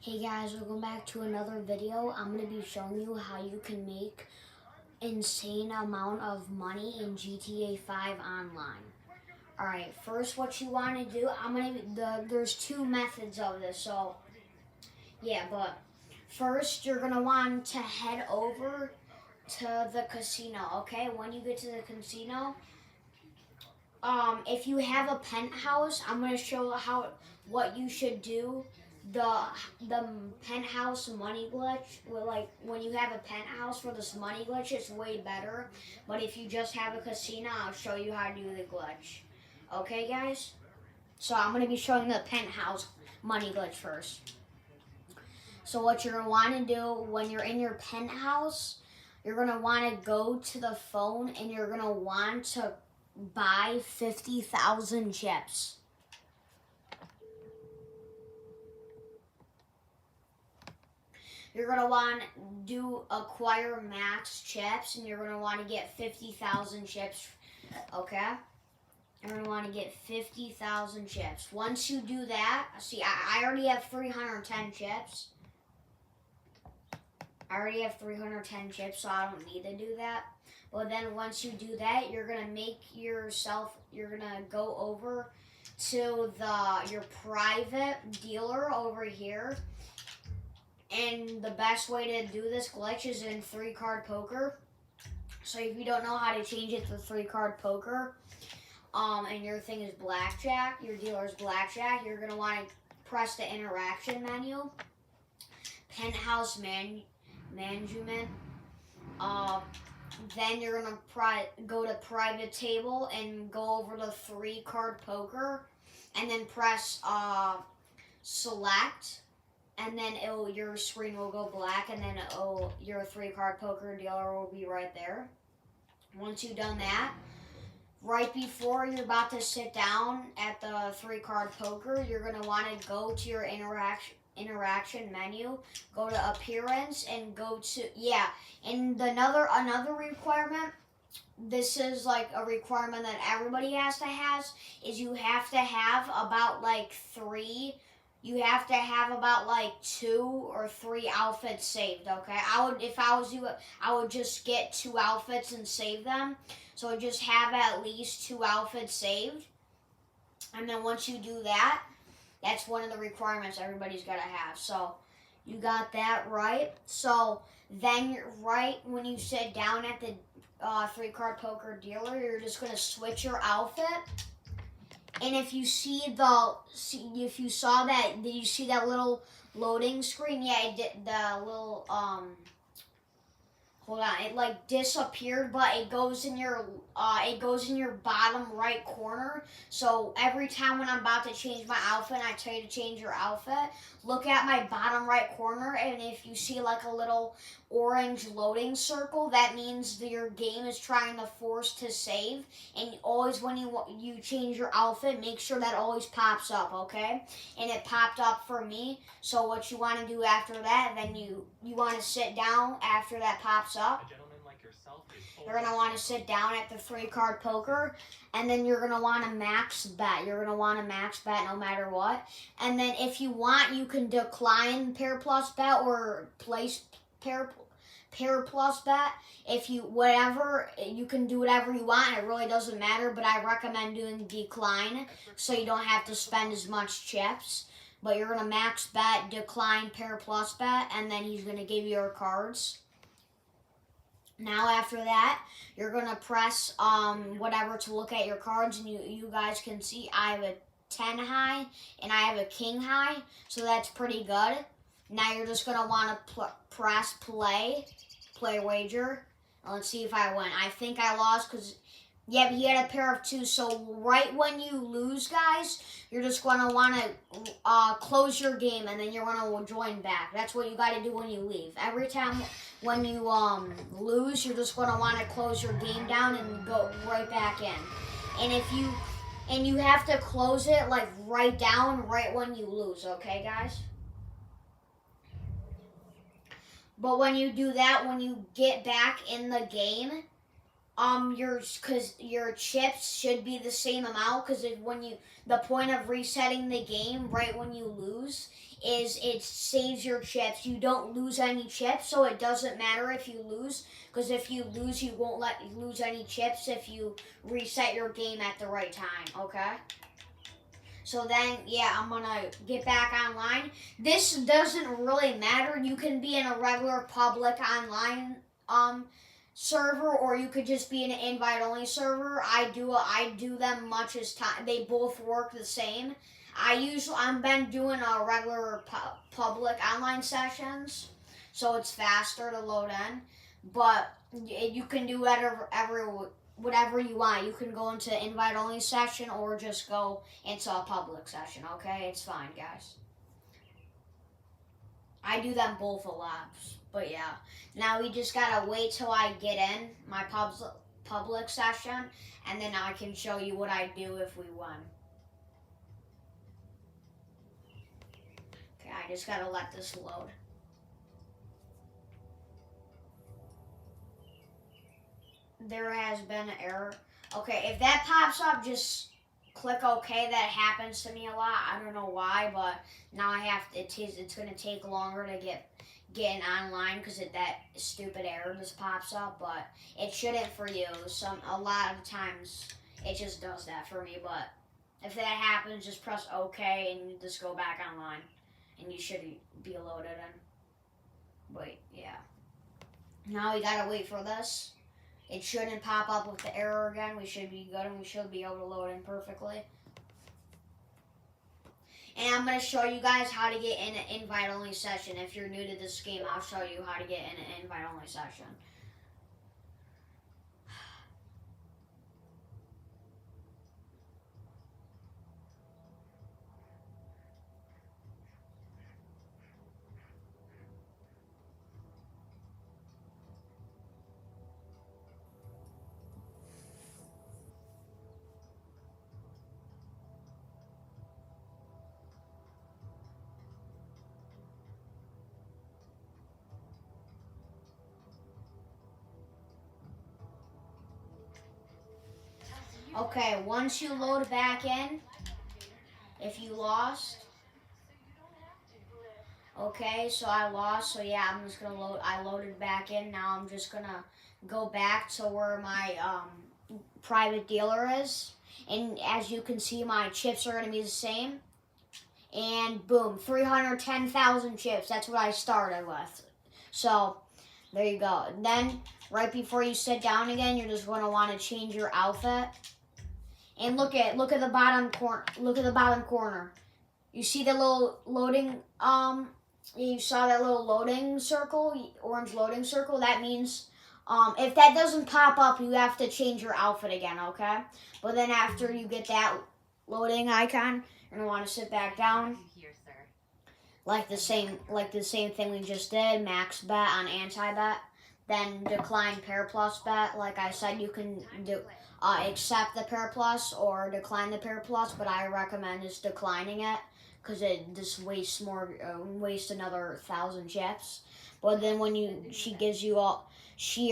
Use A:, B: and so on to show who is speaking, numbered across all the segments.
A: Hey guys, welcome back to another video. I'm going to be showing you how you can make insane amount of money in GTA 5 online. Alright, first what you want to do, there's two methods of this, so yeah, but first you're going to want to head over to the casino, okay? When you get to the casino, if you have a penthouse, I'm going to show what you should do. The penthouse money glitch, like when you have a penthouse for this money glitch, it's way better. But if you just have a casino, I'll show you how to do the glitch. Okay, guys? So I'm going to be showing the penthouse money glitch first. So what you're going to want to do when you're in your penthouse, you're going to want to go to the phone and you're going to want to buy 50,000 chips. You're going to want to do acquire max chips, and you're going to want to get 50,000 chips, okay? You're going to want to get 50,000 chips. Once you do that, see, I already have 310 chips. I already have 310 chips, so I don't need to do that. But then once you do that, you're going to go over to your private dealer over here. And the best way to do this glitch is in 3-card poker. So if you don't know how to change it to 3-card poker, and your thing is blackjack, your dealer is blackjack, you're going to want to press the interaction menu, penthouse management. Then you're going to go to private table and go over to 3-card poker, and then press select. And then your screen will go black, and then your 3-card poker dealer will be right there. Once you've done that, right before you're about to sit down at the 3-card poker, you're going to want to go to your interaction menu, go to appearance, and go to, and another requirement, this is like a requirement that everybody has to have, is you have to have about like 2 or 3 outfits saved, okay? If I was you, I would just get 2 outfits and save them. So just have at least 2 outfits saved. And then once you do that, that's one of the requirements everybody's got to have. So you got that right. So then right when you sit down at the 3-card poker dealer, you're just going to switch your outfit. And if you see did you see that little loading screen? Yeah, it did, the little, hold on, it like disappeared, but it goes in your bottom right corner. So every time when I'm about to change my outfit and I tell you to change your outfit, look at my bottom right corner, and if you see like a little orange loading circle, that means that your game is trying to force to save. And always when you change your outfit, make sure that always pops up, okay? And it popped up for me. So what you want to do after that, then you want to sit down after that pops up. You're going to want to sit down at the 3-card poker, and then you're going to want to max bet. You're going to want to max bet no matter what. And then if you want, you can decline pair plus bet or place pair plus bet. You can do whatever you want. It really doesn't matter, but I recommend doing decline so you don't have to spend as much chips. But you're going to max bet, decline pair plus bet, and then he's going to give you your cards. Now after that, you're going to press whatever to look at your cards, and you guys can see I have a 10 high and I have a king high, so that's pretty good. Now you're just going to want to press play wager. Let's see if I win. I think I lost because, yeah, he had a pair of 2. So right when you lose, guys, you're just going to want to close your game, and then you're going to join back. That's what you got to do when you leave. Every time when you lose, you're just going to want to close your game down and go right back in. And you have to close it like right down right when you lose, okay, guys? But when you do that, when you get back in the game, your chips should be the same amount, because the point of resetting the game right when you lose is it saves your chips. You don't lose any chips, so it doesn't matter if you lose, because if you lose, you won't let you lose any chips if you reset your game at the right time. Okay. So then, yeah, I'm gonna get back online. This doesn't really matter. You can be in a regular public online server, or you could just be in an invite only server. I do them much as time. They both work the same. I've been doing a regular public online sessions, so it's faster to load in. But you can do whatever you want. You can go into invite only session or just go into a public session. Okay, it's fine, guys. I do them both a lot, but yeah. Now we just gotta wait till I get in my public session, and then I can show you what I do if we win. Okay, I just gotta let this load. There has been an error. Okay, if that pops up, just click OK. That happens to me a lot. I don't know why, but now I have to. It's gonna take longer to get in online because that stupid error just pops up. But it shouldn't for you. A lot of times it just does that for me. But if that happens, just press OK and you just go back online, and you should be loaded in. But yeah, now we gotta wait for this. It shouldn't pop up with the error again. We should be good, and we should be able to load in perfectly. And I'm going to show you guys how to get in an invite-only session. If you're new to this game, I'll show you how to get in an invite-only session. Okay, once you load back in, if you lost, okay, so I lost, so yeah, I'm just gonna I loaded back in. Now I'm just gonna go back to where my private dealer is, and as you can see, my chips are gonna be the same, and boom, 310,000 chips. That's what I started with. So there you go. And then right before you sit down again, you're just gonna want to change your outfit. And look at the bottom corner. Look at the bottom corner. You see the little loading. You saw that little loading circle, orange loading circle. That means, if that doesn't pop up, you have to change your outfit again. Okay. But then after you get that loading icon, you're gonna want to sit back down. Like the same thing we just did. Max bet on anti-bet. Then decline pair plus bet. Like I said, you can do. Accept the pair plus or decline the pair plus, but I recommend just declining it because it just wastes another 1,000 chips. But then when she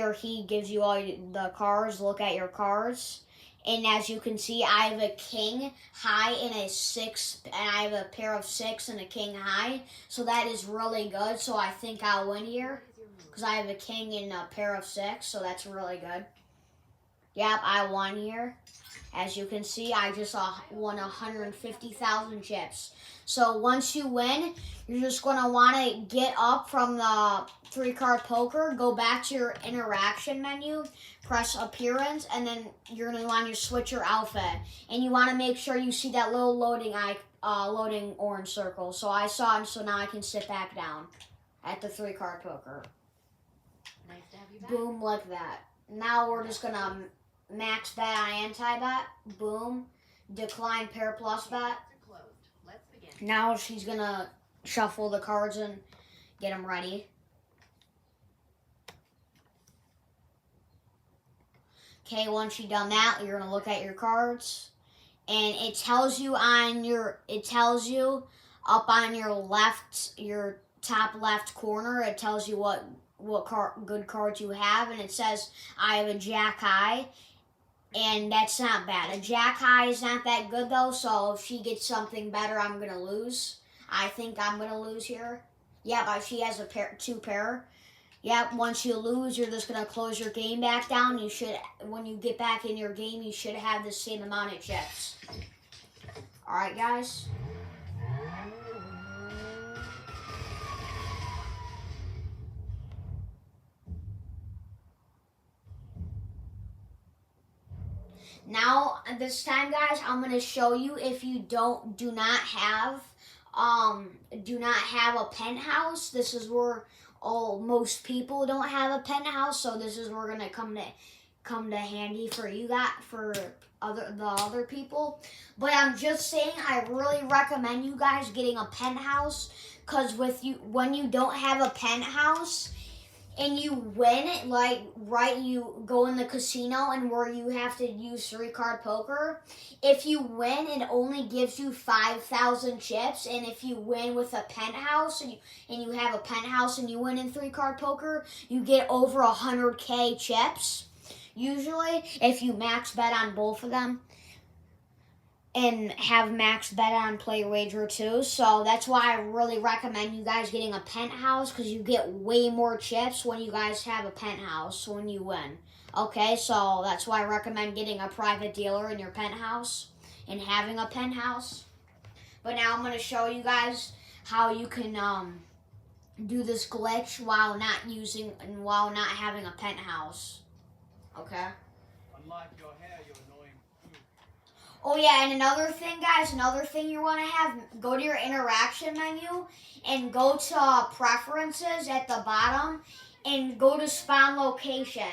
A: or he gives you all the cards, look at your cards, and as you can see, I have a king high and a 6, and I have a pair of 6 and a king high, so that is really good. So I think I'll win here because I have a king and a pair of 6, so that's really good. Yep, I won here. As you can see, I just won 150,000 chips. So once you win, you're just going to want to get up from the 3-card poker, go back to your interaction menu, press appearance, and then you're going to want to switch your outfit. And you want to make sure you see that little loading orange circle. So I saw it, so now I can sit back down at the 3-card poker.
B: Nice to have you back.
A: Boom, like that. Now we're just going to max bet on anti-bet. Boom. Decline pair plus bet. Now she's going to shuffle the cards and get them ready. Okay, once you've done that, you're going to look at your cards. And it tells you up on your top left corner, it tells you what good cards you have, and it says I have a Jack High, and that's not bad. A Jack High is not that good though, so if she gets something better, I'm gonna lose. I think I'm gonna lose here. Yeah, but she has a two pair. Yep, once you lose, you're just gonna close your game back down. You should, when you get back in your game, you should have the same amount of chips. All right, guys. Now, this time, guys, I'm gonna show you if you do not have a penthouse. This is where most people don't have a penthouse, so this is where gonna come to handy for you guys, for the other people. But I'm just saying, I really recommend you guys getting a penthouse, because when you don't have a penthouse and you win, you go in the casino and where you have to use 3-card poker. If you win, it only gives you 5,000 chips, and if you win with a penthouse and you have a penthouse and you win in 3-card poker, you get over 100K chips. Usually, if you max bet on both of them and have max bet on Play Wager too. So that's why I really recommend you guys getting a penthouse, because you get way more chips when you guys have a penthouse when you win. Okay, so that's why I recommend getting a private dealer in your penthouse and having a penthouse. But now I'm going to show you guys how you can do this glitch while not having a penthouse. Okay.
C: Unlike your hair, you're annoying.
A: Oh yeah, and another thing you want to have, go to your interaction menu and go to preferences at the bottom and go to spawn location.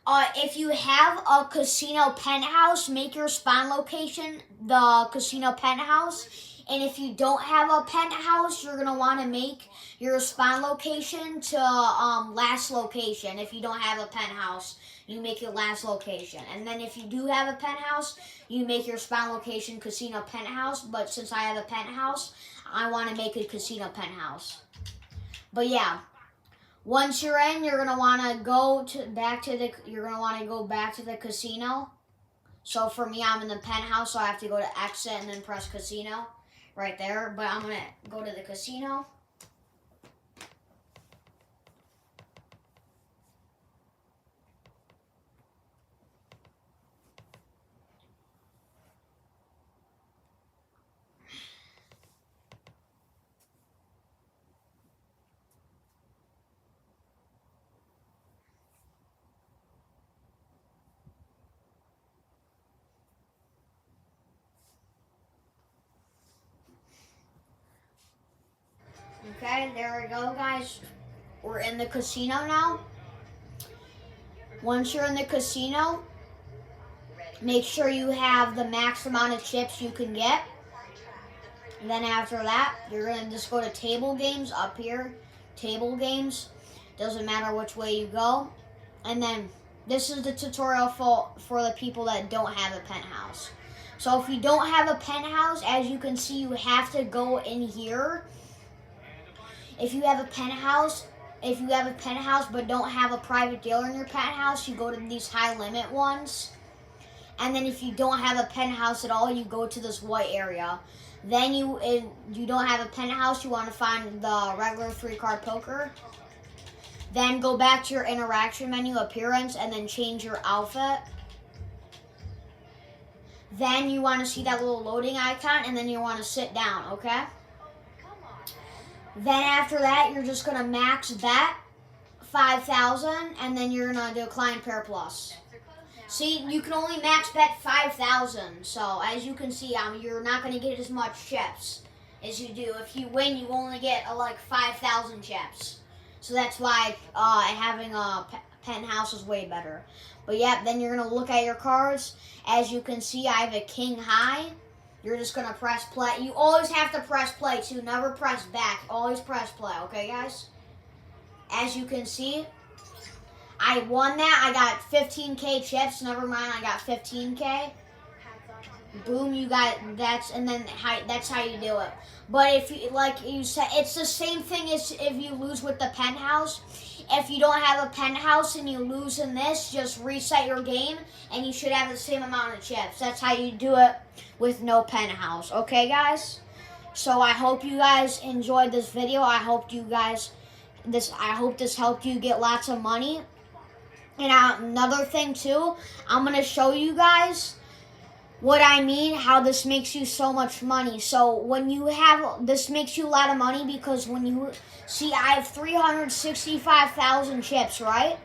A: If you have a casino penthouse, make your spawn location the casino penthouse. And if you don't have a penthouse, you're gonna want to make your spawn location to last location. If you don't have a penthouse, you make it last location. And then if you do have a penthouse, you make your spawn location casino penthouse. But since I have a penthouse, I want to make a casino penthouse. But yeah, once you're in, you're gonna want to go back to the casino. So for me, I'm in the penthouse, so I have to go to exit and then press casino right there. But I'm gonna go to the casino. Okay, there we go, guys. We're in the casino now. Once you're in the casino, make sure you have the max amount of chips you can get. And then after that, you're going to just go to table games up here. Table games. Doesn't matter which way you go. And then this is the tutorial for the people that don't have a penthouse. So if you don't have a penthouse, as you can see, you have to go in here. If you have a penthouse but don't have a private dealer in your penthouse, you go to these high limit ones. And then if you don't have a penthouse at all, you go to this white area. Then if you don't have a penthouse, you want to find the regular 3-card poker. Then go back to your interaction menu, appearance, and then change your outfit. Then you want to see that little loading icon, and then you want to sit down, okay? Then after that, you're just going to max bet 5,000, and then you're going to decline pair plus. See, you can only max bet 5,000. So as you can see, you're not going to get as much chips as you do. If you win, you only get like 5,000 chips. So that's why having a penthouse is way better. But yeah, then you're going to look at your cards. As you can see, I have a king high. You're just going to press play. You always have to press play too. Never press back. Always press play. Okay, guys? As you can see, I won that. I got 15K chips. Never mind, I got 15K. boom, you got that's how you do it. But if you, like you said, it's the same thing as if you lose with the penthouse. If you don't have a penthouse and you lose in this, just reset your game and you should have the same amount of chips. That's how you do it with no penthouse. Okay, guys? So I hope you guys enjoyed this video. I hope this helped you get lots of money. And another thing too, I'm going to show you guys what I mean, how this makes you so much money. So when you have, this makes you a lot of money because when you, see I have 365,000 chips, right?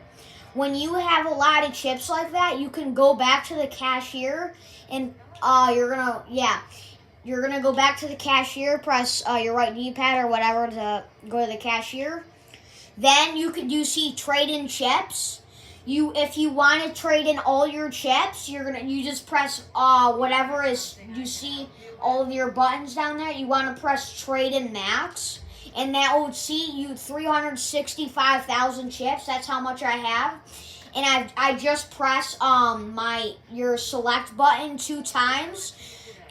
A: When you have a lot of chips like that, you can go back to the cashier and you're gonna go back to the cashier, press your right D-pad or whatever to go to the cashier. Then you see trade in chips. If you want to trade in all your chips, you just press whatever is, you see all of your buttons down there. You want to press trade in max, and that will see you 365,000 chips. That's how much I have, and I just press your select button 2 times.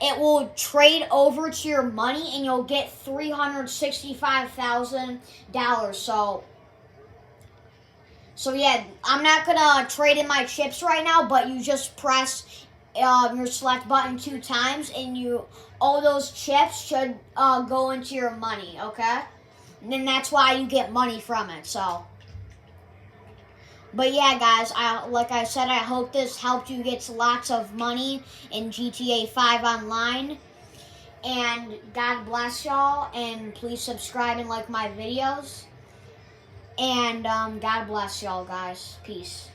A: It will trade over to your money, and you'll get $365,000. So yeah, I'm not gonna trade in my chips right now, but you just press your select button 2 times, and all those chips should go into your money, okay? And then that's why you get money from it. So, but yeah, guys, like I said, I hope this helped you get lots of money in GTA 5 Online. And God bless y'all, and please subscribe and like my videos. And God bless y'all, guys. Peace.